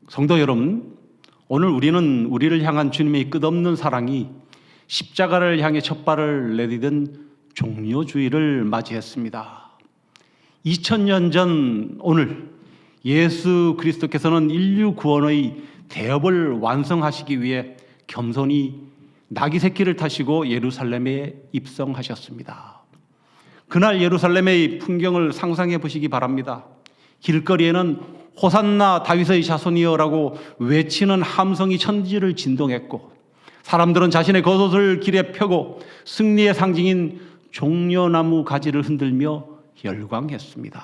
성도 여러분, 오늘 우리는 우리를 향한 주님의 끝없는 사랑이 십자가를 향해 첫 발을 내디딘 종료주의를 맞이했습니다. 2000년 전 오늘 예수 그리스도께서는 인류 구원의 대업을 완성하시기 위해 겸손히 나귀 새끼를 타시고 예루살렘에 입성하셨습니다. 그날 예루살렘의 풍경을 상상해 보시기 바랍니다. 길거리에는 호산나 다윗의 자손이여라고 외치는 함성이 천지를 진동했고, 사람들은 자신의 겉옷을 길에 펴고 승리의 상징인 종려나무 가지를 흔들며 열광했습니다.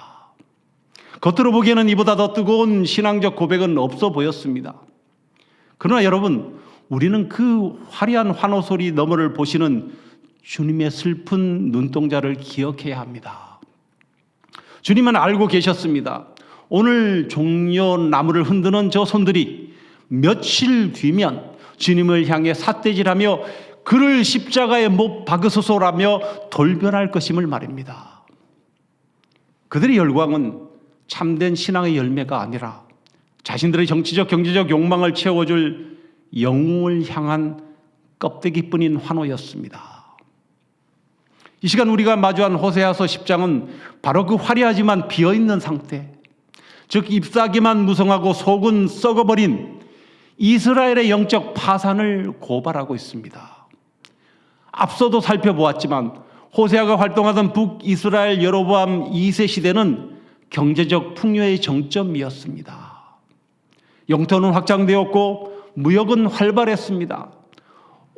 겉으로 보기에는 이보다 더 뜨거운 신앙적 고백은 없어 보였습니다. 그러나 여러분, 우리는 그 화려한 환호소리 너머를 보시는 주님의 슬픈 눈동자를 기억해야 합니다. 주님은 알고 계셨습니다. 오늘 종려나무를 흔드는 저 손들이 며칠 뒤면 주님을 향해 삿대질하며 그를 십자가에 못 박으소서라며 돌변할 것임을 말입니다. 그들의 열광은 참된 신앙의 열매가 아니라 자신들의 정치적 경제적 욕망을 채워줄 영웅을 향한 껍데기뿐인 환호였습니다. 이 시간 우리가 마주한 호세아서 10장은 바로 그 화려하지만 비어있는 상태, 즉 잎사귀만 무성하고 속은 썩어버린 이스라엘의 영적 파산을 고발하고 있습니다. 앞서도 살펴보았지만 호세아가 활동하던 북이스라엘 여로보암 2세 시대는 경제적 풍요의 정점이었습니다. 영토는 확장되었고 무역은 활발했습니다.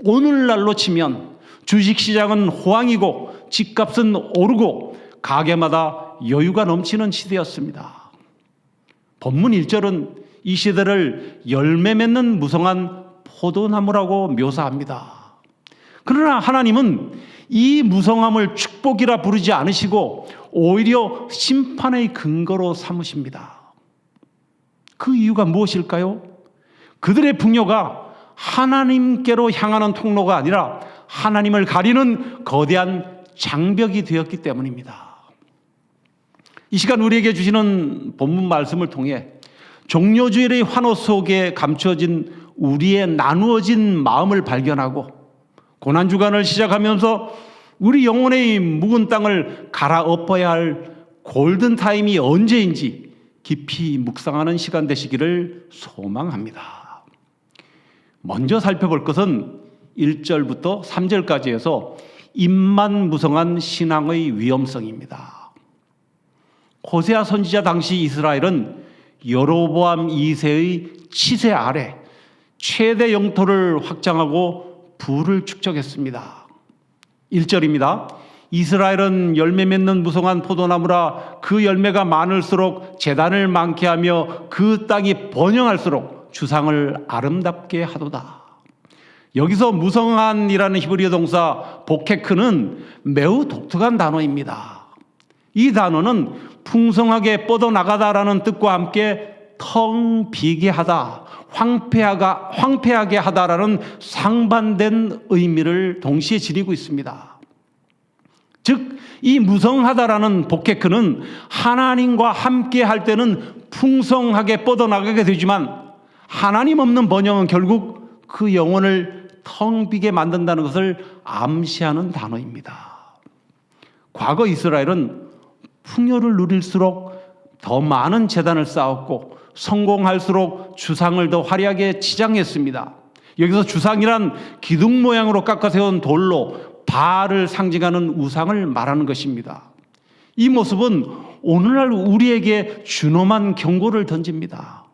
오늘날로 치면 주식시장은 호황이고 집값은 오르고 가게마다 여유가 넘치는 시대였습니다. 본문 1절은 이 시대를 열매 맺는 무성한 포도나무라고 묘사합니다. 그러나 하나님은 이 무성함을 축복이라 부르지 않으시고 오히려 심판의 근거로 삼으십니다. 그 이유가 무엇일까요? 그들의 풍요가 하나님께로 향하는 통로가 아니라 하나님을 가리는 거대한 장벽이 되었기 때문입니다. 이 시간 우리에게 주시는 본문 말씀을 통해 종려주일의 환호 속에 감춰진 우리의 나누어진 마음을 발견하고 고난주간을 시작하면서 우리 영혼의 묵은 땅을 갈아엎어야 할 골든타임이 언제인지 깊이 묵상하는 시간 되시기를 소망합니다. 먼저 살펴볼 것은 1절부터 3절까지 해서 입만 무성한 신앙의 위험성입니다. 호세아 선지자 당시 이스라엘은 여로보암 2세의 치세 아래 최대 영토를 확장하고 부를 축적했습니다. 1절입니다. 이스라엘은 열매 맺는 무성한 포도나무라 그 열매가 많을수록 재단을 많게 하며 그 땅이 번영할수록 주상을 아름답게 하도다. 여기서 무성한이라는 히브리어 동사 보케크는 매우 독특한 단어입니다. 이 단어는 풍성하게 뻗어나가다라는 뜻과 함께 텅 비게 하다, 황폐하게 하다라는 상반된 의미를 동시에 지니고 있습니다. 즉, 이 무성하다라는 보케크는 하나님과 함께 할 때는 풍성하게 뻗어나가게 되지만 하나님 없는 번영은 결국 그 영혼을 텅 비게 만든다는 것을 암시하는 단어입니다. 과거 이스라엘은 풍요를 누릴수록 더 많은 재단을 쌓았고 성공할수록 주상을 더 화려하게 치장했습니다. 여기서 주상이란 기둥 모양으로 깎아 세운 돌로 바알을 상징하는 우상을 말하는 것입니다. 이 모습은 오늘날 우리에게 준엄한 경고를 던집니다.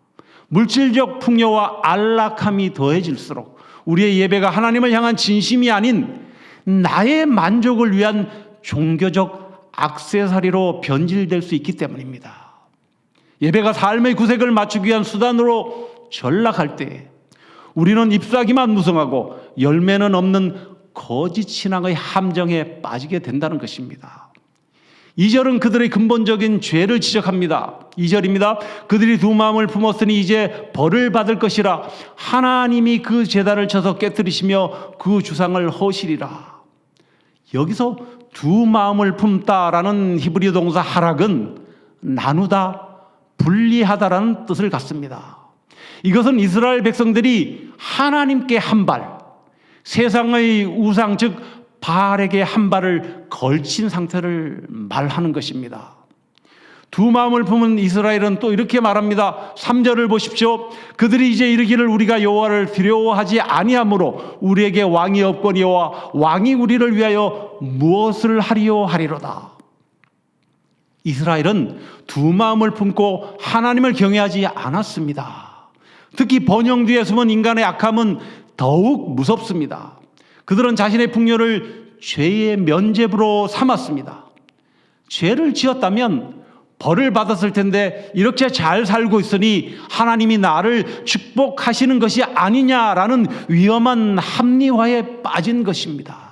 물질적 풍요와 안락함이 더해질수록 우리의 예배가 하나님을 향한 진심이 아닌 나의 만족을 위한 종교적 액세서리로 변질될 수 있기 때문입니다. 예배가 삶의 구색을 맞추기 위한 수단으로 전락할 때 우리는 잎사귀만 무성하고 열매는 없는 거짓 신앙의 함정에 빠지게 된다는 것입니다. 2절은 그들의 근본적인 죄를 지적합니다. 2절입니다. 그들이 두 마음을 품었으니 이제 벌을 받을 것이라. 하나님이 그 제단을 쳐서 깨뜨리시며 그 주상을 허시리라. 여기서 두 마음을 품다라는 히브리 동사 하락은 나누다, 분리하다라는 뜻을 갖습니다. 이것은 이스라엘 백성들이 하나님께 한 발, 세상의 우상 즉 바알에게 한 발을 걸친 상태를 말하는 것입니다. 두 마음을 품은 이스라엘은 또 이렇게 말합니다. 3절을 보십시오. 그들이 이제 이르기를 우리가 여호와를 두려워하지 아니하므로 우리에게 왕이 없거니와 왕이 우리를 위하여 무엇을 하리요 하리로다. 이스라엘은 두 마음을 품고 하나님을 경외하지 않았습니다. 특히 번영 뒤에 숨은 인간의 악함은 더욱 무섭습니다. 그들은 자신의 풍요를 죄의 면죄부로 삼았습니다. 죄를 지었다면 벌을 받았을 텐데 이렇게 잘 살고 있으니 하나님이 나를 축복하시는 것이 아니냐라는 위험한 합리화에 빠진 것입니다.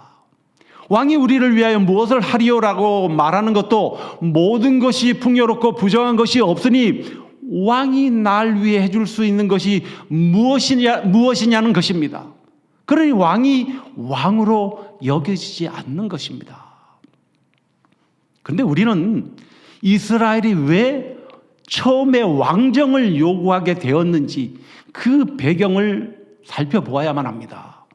왕이 우리를 위하여 무엇을 하리요라고 말하는 것도 모든 것이 풍요롭고 부정한 것이 없으니 왕이 날 위해 해줄 수 있는 것이 무엇이냐는 것입니다. 그러니 왕이 왕으로 여겨지지 않는 것입니다. 그런데 우리는 이스라엘이 왜 처음에 왕정을 요구하게 되었는지 그 배경을 살펴보아야만 합니다.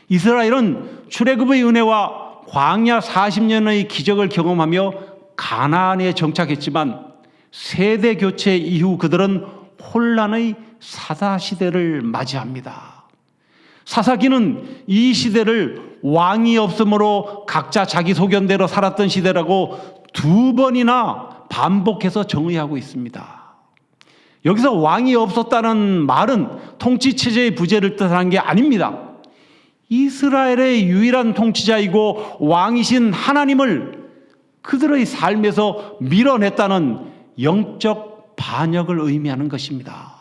이스라엘은 출애굽의 은혜와 광야 40년의 기적을 경험하며 가나안에 정착했지만 세대 교체 이후 그들은 혼란의 사사시대를 맞이합니다. 사사기는 이 시대를 왕이 없으므로 각자 자기 소견대로 살았던 시대라고 두 번이나 반복해서 정의하고 있습니다. 여기서 왕이 없었다는 말은 통치체제의 부재를 뜻하는 게 아닙니다. 이스라엘의 유일한 통치자이고 왕이신 하나님을 그들의 삶에서 밀어냈다는 영적 반역을 의미하는 것입니다.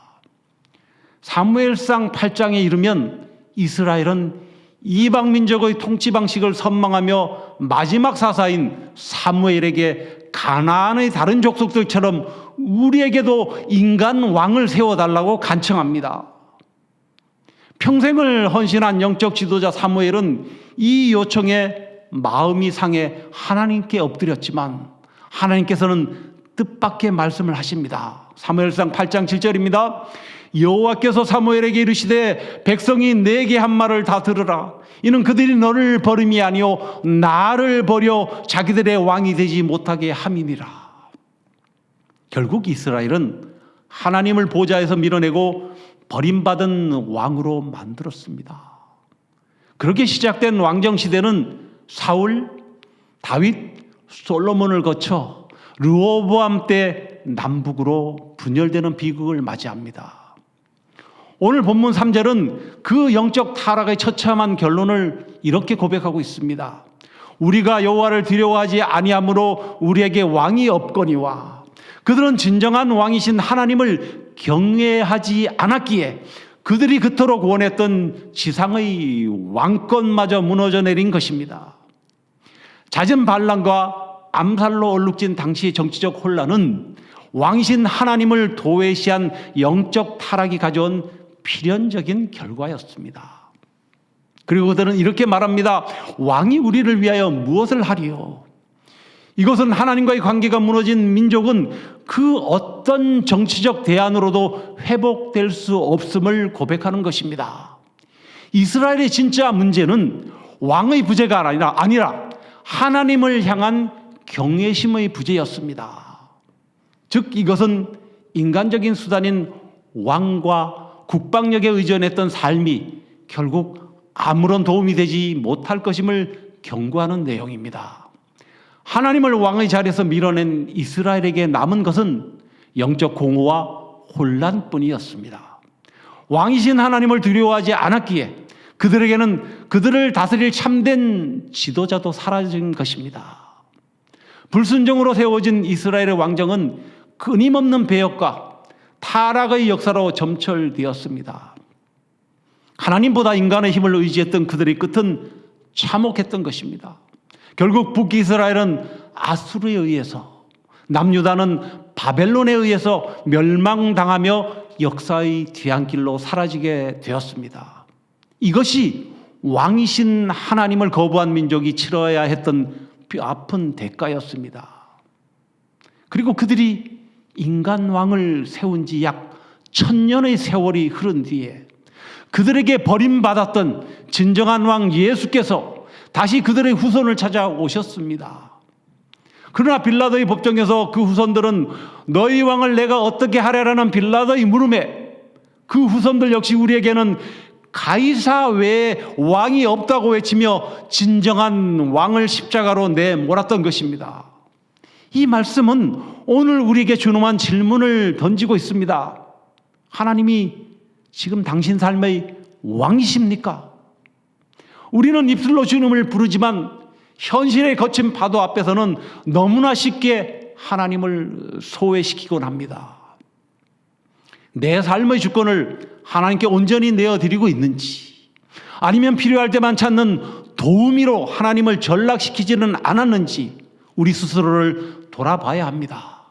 사무엘상 8장에 이르면 이스라엘은 이방 민족의 통치 방식을 선망하며 마지막 사사인 사무엘에게 가나안의 다른 족속들처럼 우리에게도 인간 왕을 세워달라고 간청합니다. 평생을 헌신한 영적 지도자 사무엘은 이 요청에 마음이 상해 하나님께 엎드렸지만 하나님께서는 뜻밖의 말씀을 하십니다. 사무엘상 8장 7절입니다. 여호와께서 사무엘에게 이르시되 백성이 내게 한 말을 다 들으라. 이는 그들이 너를 버림이 아니요 나를 버려 자기들의 왕이 되지 못하게 함이니라. 결국 이스라엘은 하나님을 보좌에서 밀어내고 버림받은 왕으로 만들었습니다. 그렇게 시작된 왕정 시대는 사울, 다윗, 솔로몬을 거쳐 르호보암 때 남북으로 분열되는 비극을 맞이합니다. 오늘 본문 3절은 그 영적 타락의 처참한 결론을 이렇게 고백하고 있습니다. 우리가 여호와를 두려워하지 아니하므로 우리에게 왕이 없거니와 그들은 진정한 왕이신 하나님을 경외하지 않았기에 그들이 그토록 원했던 지상의 왕권마저 무너져 내린 것입니다. 잦은 반란과 암살로 얼룩진 당시의 정치적 혼란은 왕이신 하나님을 도외시한 영적 타락이 가져온 필연적인 결과였습니다. 그리고 그들은 이렇게 말합니다. 왕이 우리를 위하여 무엇을 하리요? 이것은 하나님과의 관계가 무너진 민족은 그 어떤 정치적 대안으로도 회복될 수 없음을 고백하는 것입니다. 이스라엘의 진짜 문제는 왕의 부재가 아니라 하나님을 향한 경외심의 부재였습니다. 즉 이것은 인간적인 수단인 왕과 국방력에 의존했던 삶이 결국 아무런 도움이 되지 못할 것임을 경고하는 내용입니다. 하나님을 왕의 자리에서 밀어낸 이스라엘에게 남은 것은 영적 공허와 혼란뿐이었습니다. 왕이신 하나님을 두려워하지 않았기에 그들에게는 그들을 다스릴 참된 지도자도 사라진 것입니다. 불순종으로 세워진 이스라엘의 왕정은 끊임없는 배역과 타락의 역사로 점철되었습니다. 하나님보다 인간의 힘을 의지했던 그들의 끝은 참혹했던 것입니다. 결국 북이스라엘은 아수르에 의해서, 남유다는 바벨론에 의해서 멸망당하며 역사의 뒤안길로 사라지게 되었습니다. 이것이 왕이신 하나님을 거부한 민족이 치러야 했던 뼈아픈 대가였습니다. 그리고 그들이 인간 왕을 세운 지 약 천년의 세월이 흐른 뒤에 그들에게 버림받았던 진정한 왕 예수께서 다시 그들의 후손을 찾아오셨습니다. 그러나 빌라도의 법정에서 그 후손들은 너희 왕을 내가 어떻게 하랴라는 빌라도의 물음에 그 후손들 역시 우리에게는 가이사 외에 왕이 없다고 외치며 진정한 왕을 십자가로 내몰았던 것입니다. 이 말씀은 오늘 우리에게 준엄한 질문을 던지고 있습니다. 하나님이 지금 당신 삶의 왕이십니까? 우리는 입술로 주님을 부르지만 현실의 거친 파도 앞에서는 너무나 쉽게 하나님을 소외시키곤 합니다. 내 삶의 주권을 하나님께 온전히 내어드리고 있는지, 아니면 필요할 때만 찾는 도우미로 하나님을 전락시키지는 않았는지 우리 스스로를 돌아봐야 합니다.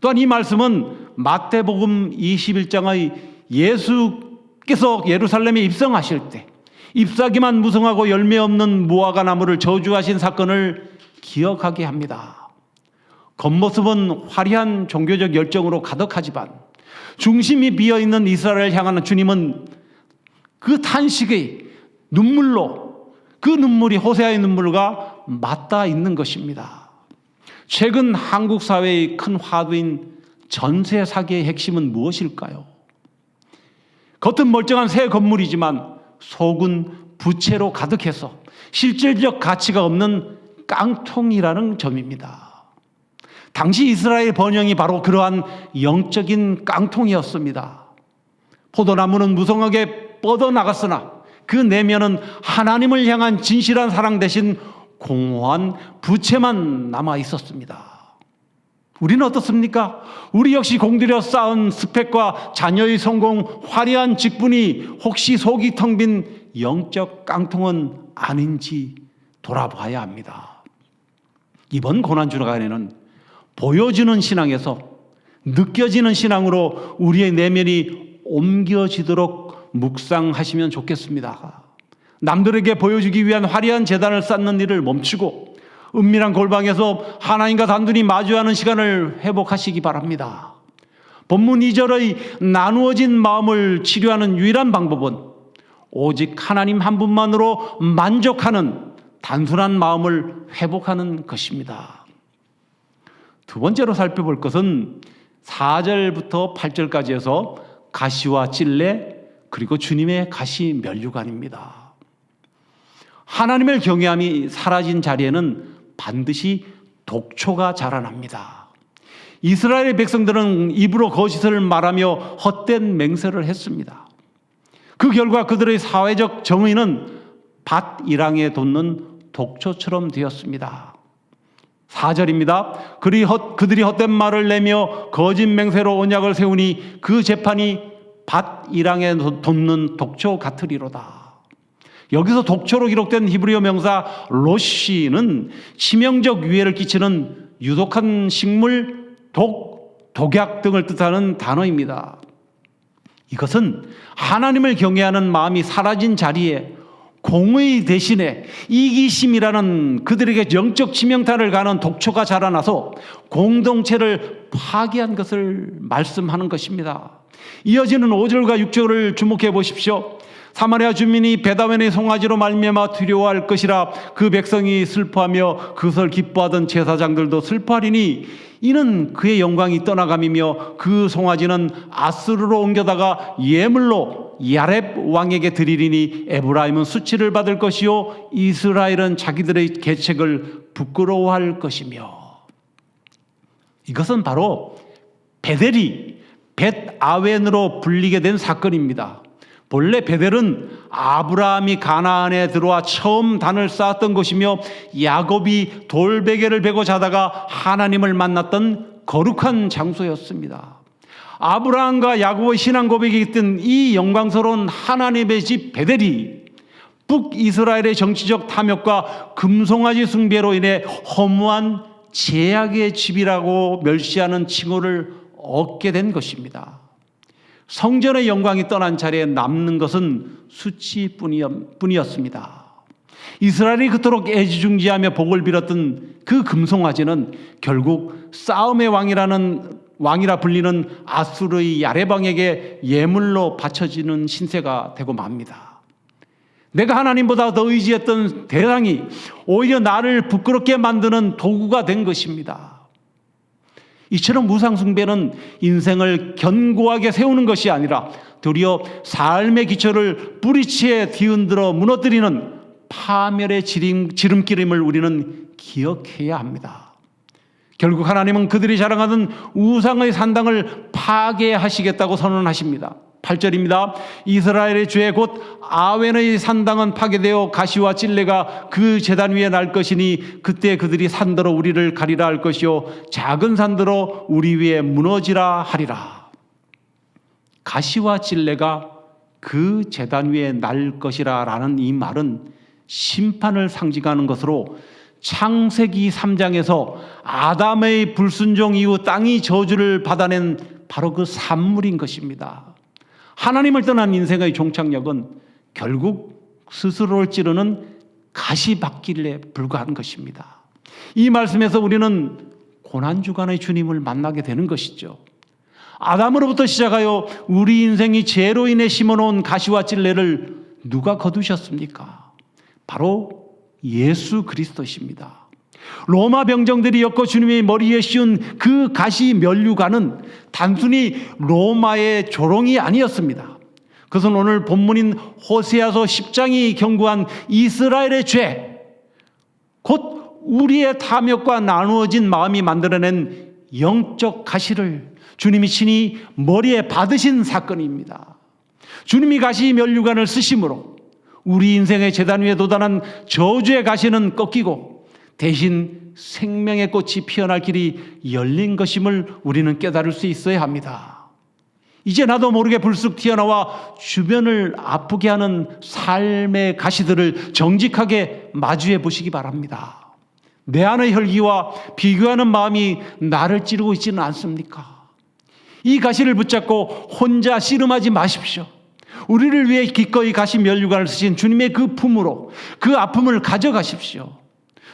또한 이 말씀은 마태복음 21장의 예수께서 예루살렘에 입성하실 때 잎사귀만 무성하고 열매 없는 무화과 나무를 저주하신 사건을 기억하게 합니다. 겉모습은 화려한 종교적 열정으로 가득하지만 중심이 비어있는 이스라엘을 향하는 주님은 그 탄식의 눈물로, 그 눈물이 호세아의 눈물과 맞닿아 있는 것입니다. 최근 한국 사회의 큰 화두인 전세 사기의 핵심은 무엇일까요? 겉은 멀쩡한 새 건물이지만 속은 부채로 가득해서 실질적 가치가 없는 깡통이라는 점입니다. 당시 이스라엘 번영이 바로 그러한 영적인 깡통이었습니다. 포도나무는 무성하게 뻗어나갔으나 그 내면은 하나님을 향한 진실한 사랑 대신 공허한 부채만 남아 있었습니다. 우리는 어떻습니까? 우리 역시 공들여 쌓은 스펙과 자녀의 성공, 화려한 직분이 혹시 속이 텅 빈 영적 깡통은 아닌지 돌아봐야 합니다. 이번 고난주간에는 보여지는 신앙에서 느껴지는 신앙으로 우리의 내면이 옮겨지도록 묵상하시면 좋겠습니다. 남들에게 보여주기 위한 화려한 재단을 쌓는 일을 멈추고 은밀한 골방에서 하나님과 단둘이 마주하는 시간을 회복하시기 바랍니다. 본문 2절의 나누어진 마음을 치료하는 유일한 방법은 오직 하나님 한 분만으로 만족하는 단순한 마음을 회복하는 것입니다. 두 번째로 살펴볼 것은 4절부터 8절까지 해서 가시와 찔레 그리고 주님의 가시 면류관입니다. 하나님을 경외함이 사라진 자리에는 반드시 독초가 자라납니다. 이스라엘의 백성들은 입으로 거짓을 말하며 헛된 맹세를 했습니다. 그 결과 그들의 사회적 정의는 밭 일항에 돋는 독초처럼 되었습니다. 4절입니다. 그들이 헛된 말을 내며 거짓 맹세로 언약을 세우니 그 재판이 밭 일항에 돋는 독초 같으리로다. 여기서 독초로 기록된 히브리어 명사 로시는 치명적 위해를 끼치는 유독한 식물, 독약 등을 뜻하는 단어입니다. 이것은 하나님을 경외하는 마음이 사라진 자리에 공의 대신에 이기심이라는 그들에게 영적 치명타를 가는 독초가 자라나서 공동체를 파괴한 것을 말씀하는 것입니다. 이어지는 5절과 6절을 주목해 보십시오. 사마리아 주민이 베다웬의 송아지로 말미암아 두려워할 것이라. 그 백성이 슬퍼하며 그것을 기뻐하던 제사장들도 슬퍼하리니 이는 그의 영광이 떠나감이며 그 송아지는 아스루로 옮겨다가 예물로 야렙 왕에게 드리리니 에브라임은 수치를 받을 것이요 이스라엘은 자기들의 계책을 부끄러워할 것이며. 이것은 바로 베델이 벳아웬으로 불리게 된 사건입니다. 본래 베델은 아브라함이 가나안에 들어와 처음 단을 쌓았던 곳이며 야곱이 돌베개를 베고 자다가 하나님을 만났던 거룩한 장소였습니다. 아브라함과 야곱의 신앙 고백이 있던 이 영광스러운 하나님의 집 베델이 북이스라엘의 정치적 탐욕과 금송아지 숭배로 인해 허무한 제약의 집이라고 멸시하는 칭호를 얻게 된 것입니다. 성전의 영광이 떠난 자리에 남는 것은 수치뿐이었습니다. 이스라엘이 그토록 애지중지하며 복을 빌었던 그 금송아지는 결국 싸움의 왕이라는 왕이라 불리는 아수르의 야레방에게 예물로 바쳐지는 신세가 되고 맙니다. 내가 하나님보다 더 의지했던 대상이 오히려 나를 부끄럽게 만드는 도구가 된 것입니다. 이처럼 우상숭배는 인생을 견고하게 세우는 것이 아니라 도리어 삶의 기초를 뿌리치에 뒤흔들어 무너뜨리는 파멸의 지름길임을 우리는 기억해야 합니다. 결국 하나님은 그들이 자랑하던 우상의 산당을 파괴하시겠다고 선언하십니다. 8절입니다. 이스라엘의 죄 곧 아웬의 산당은 파괴되어 가시와 찔레가 그 제단 위에 날 것이니 그때 그들이 산더러 우리를 가리라 할 것이요 작은 산더러 우리 위에 무너지라 하리라. 가시와 찔레가 그 제단 위에 날 것이라 라는 이 말은 심판을 상징하는 것으로 창세기 3장에서 아담의 불순종 이후 땅이 저주를 받아낸 바로 그 산물인 것입니다. 하나님을 떠난 인생의 종착역은 결국 스스로를 찌르는 가시밭길에 불과한 것입니다. 이 말씀에서 우리는 고난주간의 주님을 만나게 되는 것이죠. 아담으로부터 시작하여 우리 인생이 죄로 인해 심어놓은 가시와 찔레를 누가 거두셨습니까? 바로 예수 그리스도십니다. 로마 병정들이 엮어 주님의 머리에 씌운 그 가시 면류관은 단순히 로마의 조롱이 아니었습니다. 그것은 오늘 본문인 호세아서 10장이 경고한 이스라엘의 죄, 곧 우리의 탐욕과 나누어진 마음이 만들어낸 영적 가시를 주님이 친히 머리에 받으신 사건입니다. 주님이 가시 면류관을 쓰심으로 우리 인생의 제단 위에 도단한 저주의 가시는 꺾이고 대신 생명의 꽃이 피어날 길이 열린 것임을 우리는 깨달을 수 있어야 합니다. 이제 나도 모르게 불쑥 튀어나와 주변을 아프게 하는 삶의 가시들을 정직하게 마주해 보시기 바랍니다. 내 안의 혈기와 비교하는 마음이 나를 찌르고 있지는 않습니까? 이 가시를 붙잡고 혼자 씨름하지 마십시오. 우리를 위해 기꺼이 가시 면류관을 쓰신 주님의 그 품으로 그 아픔을 가져가십시오.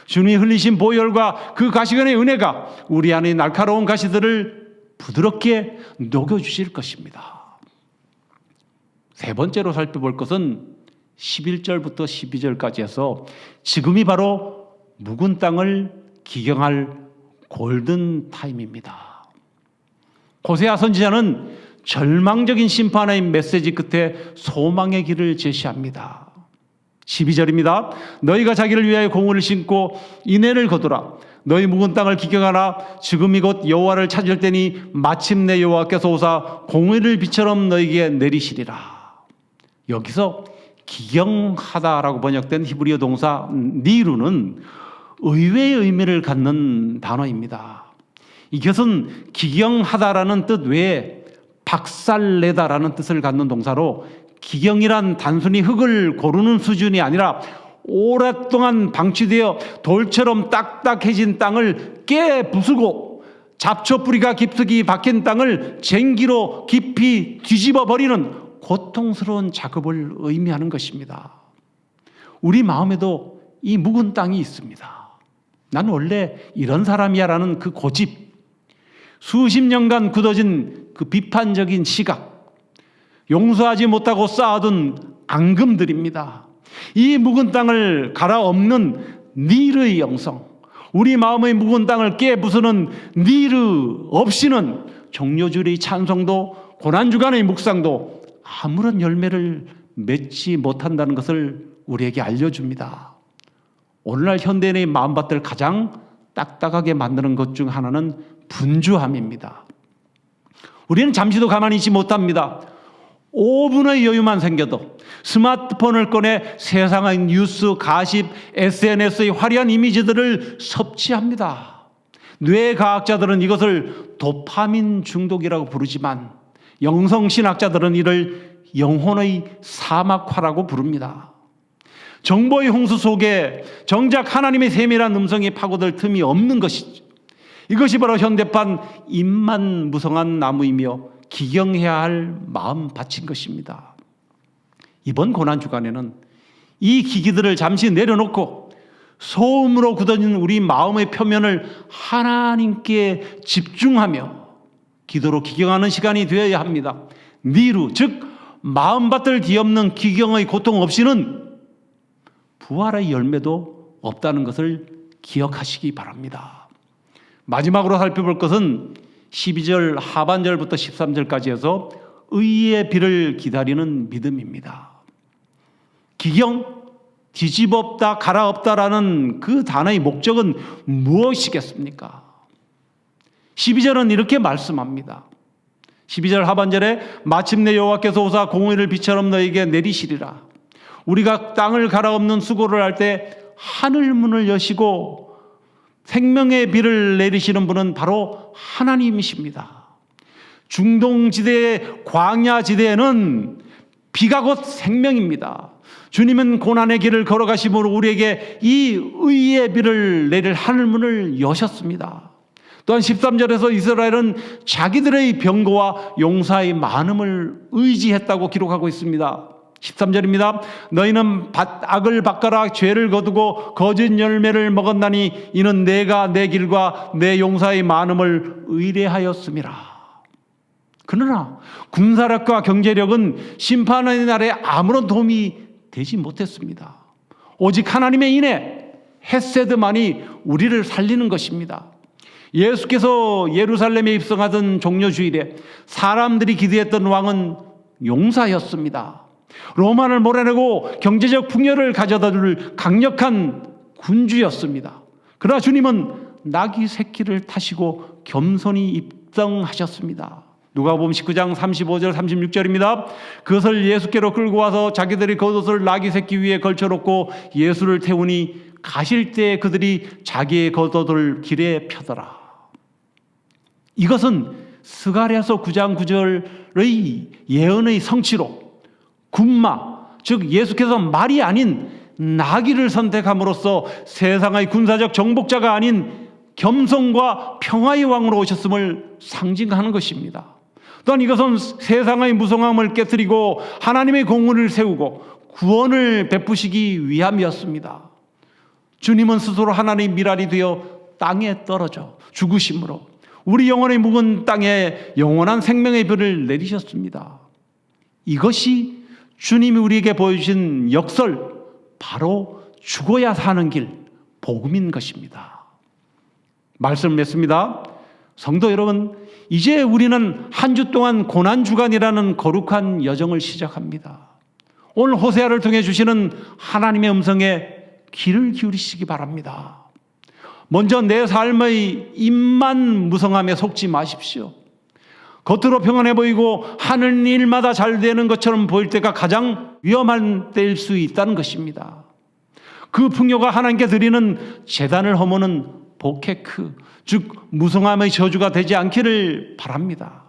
주님이 흘리신 보혈과 그 가시관의 은혜가 우리 안의 날카로운 가시들을 부드럽게 녹여주실 것입니다. 세 번째로 살펴볼 것은 11절부터 12절까지 해서 지금이 바로 묵은 땅을 기경할 골든타임입니다. 호세아 선지자는 절망적인 심판의 메시지 끝에 소망의 길을 제시합니다. 12절입니다. 너희가 자기를 위하여 공을 심고 인애를 거두라. 너희 묵은 땅을 기경하라. 지금이 곧 여호와를 찾을 때니 마침내 여호와께서 오사 공의를 비처럼 너희에게 내리시리라. 여기서 기경하다라고 번역된 히브리어 동사 니루는 의외의 의미를 갖는 단어입니다. 이것은 기경하다라는 뜻 외에 박살내다라는 뜻을 갖는 동사로 기경이란 단순히 흙을 고르는 수준이 아니라 오랫동안 방치되어 돌처럼 딱딱해진 땅을 깨부수고 잡초뿌리가 깊숙이 박힌 땅을 쟁기로 깊이 뒤집어 버리는 고통스러운 작업을 의미하는 것입니다. 우리 마음에도 이 묵은 땅이 있습니다. 난 원래 이런 사람이야 라는 그 고집, 수십 년간 굳어진 그 비판적인 시각, 용서하지 못하고 쌓아둔 앙금들입니다. 이 묵은 땅을 갈아엎는 닐의 영성, 우리 마음의 묵은 땅을 깨부수는 닐 없이는 종료주일의 찬송도 고난주간의 묵상도 아무런 열매를 맺지 못한다는 것을 우리에게 알려줍니다. 오늘날 현대인의 마음밭을 가장 딱딱하게 만드는 것 중 하나는 분주함입니다. 우리는 잠시도 가만히 있지 못합니다. 5분의 여유만 생겨도 스마트폰을 꺼내 세상의 뉴스, 가십, SNS의 화려한 이미지들을 섭취합니다. 뇌과학자들은 이것을 도파민 중독이라고 부르지만 영성신학자들은 이를 영혼의 사막화라고 부릅니다. 정보의 홍수 속에 정작 하나님의 세밀한 음성이 파고들 틈이 없는 것이죠. 이것이 바로 현대판 입만 무성한 나무이며 기경해야 할 마음밭인 것입니다. 이번 고난주간에는 이 기기들을 잠시 내려놓고 소음으로 굳어진 우리 마음의 표면을 하나님께 집중하며 기도로 기경하는 시간이 되어야 합니다. 니루, 즉 마음밭을 뒤엎는 기경의 고통 없이는 부활의 열매도 없다는 것을 기억하시기 바랍니다. 마지막으로 살펴볼 것은 12절 하반절부터 13절까지 해서 의의 비를 기다리는 믿음입니다. 기경, 뒤집었다, 갈아엎다라는 그 단어의 목적은 무엇이겠습니까? 12절은 이렇게 말씀합니다. 12절 하반절에 마침내 여호와께서 오사 공의를 비처럼 너에게 내리시리라. 우리가 땅을 갈아엎는 수고를 할 때 하늘 문을 여시고 생명의 비를 내리시는 분은 바로 하나님이십니다. 중동지대의 광야지대에는 비가 곧 생명입니다. 주님은 고난의 길을 걸어가심으로 우리에게 이 의의 비를 내릴 하늘문을 여셨습니다. 또한 13절에서 이스라엘은 자기들의 병거와 용사의 많음을 의지했다고 기록하고 있습니다. 13절입니다. 너희는 악을 바꿔라 죄를 거두고 거짓 열매를 먹었나니 이는 내가 내 길과 내 용사의 많음을 의뢰하였음이라. 그러나 군사력과 경제력은 심판의 날에 아무런 도움이 되지 못했습니다. 오직 하나님의 인애, 헤세드만이 우리를 살리는 것입니다. 예수께서 예루살렘에 입성하던 종려주일에 사람들이 기대했던 왕은 용사였습니다. 로마를 몰아내고 경제적 풍요를 가져다 줄 강력한 군주였습니다. 그러나 주님은 나귀 새끼를 타시고 겸손히 입성하셨습니다. 누가복음 19장 35절 36절입니다. 그것을 예수께로 끌고 와서 자기들이 겉옷을 나귀 새끼 위에 걸쳐놓고 예수를 태우니 가실 때 그들이 자기의 겉옷을 길에 펴더라. 이것은 스가랴서 9장 9절의 예언의 성취로 군마, 즉 예수께서 말이 아닌 나귀를 선택함으로써 세상의 군사적 정복자가 아닌 겸손과 평화의 왕으로 오셨음을 상징하는 것입니다. 또한 이것은 세상의 무성함을 깨뜨리고 하나님의 공의를 세우고 구원을 베푸시기 위함이었습니다. 주님은 스스로 하나님의 미랄이 되어 땅에 떨어져 죽으심으로 우리 영혼의 묵은 땅에 영원한 생명의 비를 내리셨습니다. 이것이 주님이 우리에게 보여주신 역설, 바로 죽어야 사는 길, 복음인 것입니다. 말씀을 맺습니다. 성도 여러분, 이제 우리는 한 주 동안 고난주간이라는 거룩한 여정을 시작합니다. 오늘 호세아를 통해 주시는 하나님의 음성에 귀를 기울이시기 바랍니다. 먼저 내 삶의 입만 무성함에 속지 마십시오. 겉으로 평안해 보이고 하는 일마다 잘 되는 것처럼 보일 때가 가장 위험한 때일 수 있다는 것입니다. 그 풍요가 하나님께 드리는 제단을 허무는 보케크, 즉 무성함의 저주가 되지 않기를 바랍니다.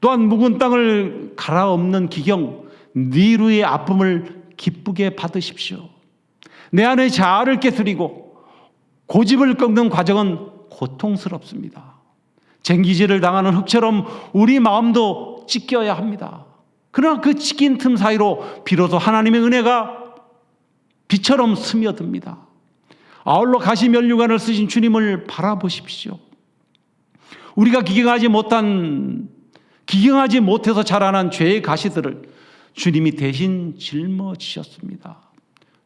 또한 묵은 땅을 갈아엎는 기경, 니루의 아픔을 기쁘게 받으십시오. 내 안의 자아를 깨뜨리고 고집을 꺾는 과정은 고통스럽습니다. 쟁기질을 당하는 흙처럼 우리 마음도 찢겨야 합니다. 그러나 그 찢긴 틈 사이로 비로소 하나님의 은혜가 비처럼 스며듭니다. 아울러 가시면류관을 쓰신 주님을 바라보십시오. 우리가 기경하지 못해서 자라난 죄의 가시들을 주님이 대신 짊어지셨습니다.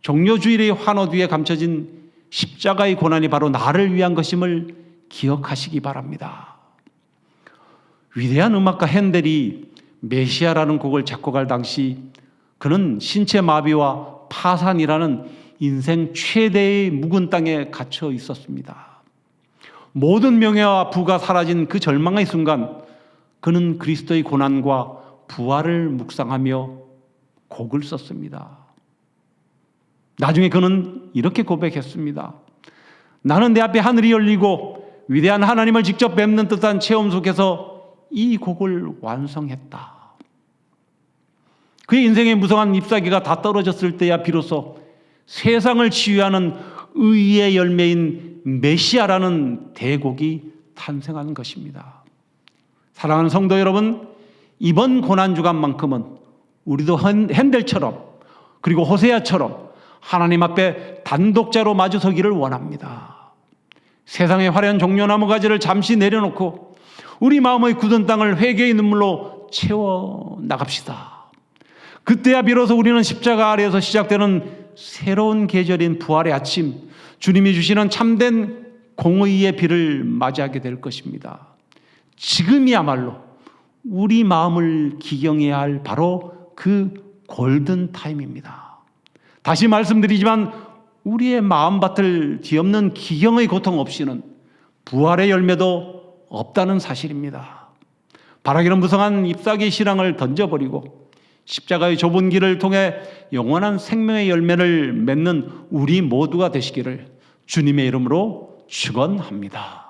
종려주일의 환호 뒤에 감춰진 십자가의 고난이 바로 나를 위한 것임을 기억하시기 바랍니다. 위대한 음악가 핸델이 메시아라는 곡을 작곡할 당시 그는 신체 마비와 파산이라는 인생 최대의 묵은 땅에 갇혀 있었습니다. 모든 명예와 부가 사라진 그 절망의 순간 그는 그리스도의 고난과 부활을 묵상하며 곡을 썼습니다. 나중에 그는 이렇게 고백했습니다. 나는 내 앞에 하늘이 열리고 위대한 하나님을 직접 뵙는 듯한 체험 속에서 이 곡을 완성했다. 그의 인생의 무성한 잎사귀가 다 떨어졌을 때야 비로소 세상을 치유하는 의의 열매인 메시아라는 대곡이 탄생하는 것입니다. 사랑하는 성도 여러분, 이번 고난주간만큼은 우리도 핸델처럼 그리고 호세아처럼 하나님 앞에 단독자로 마주서기를 원합니다. 세상의 화려한 종려나무 가지를 잠시 내려놓고 우리 마음의 굳은 땅을 회개의 눈물로 채워 나갑시다. 그때야 비로소 우리는 십자가 아래에서 시작되는 새로운 계절인 부활의 아침, 주님이 주시는 참된 공의의 비를 맞이하게 될 것입니다. 지금이야말로 우리 마음을 기경해야 할 바로 그 골든 타임입니다. 다시 말씀드리지만 우리의 마음밭을 뒤엎는 기경의 고통 없이는 부활의 열매도 없다는 사실입니다. 바라기는 무성한 잎사귀 신앙을 던져버리고 십자가의 좁은 길을 통해 영원한 생명의 열매를 맺는 우리 모두가 되시기를 주님의 이름으로 축원합니다.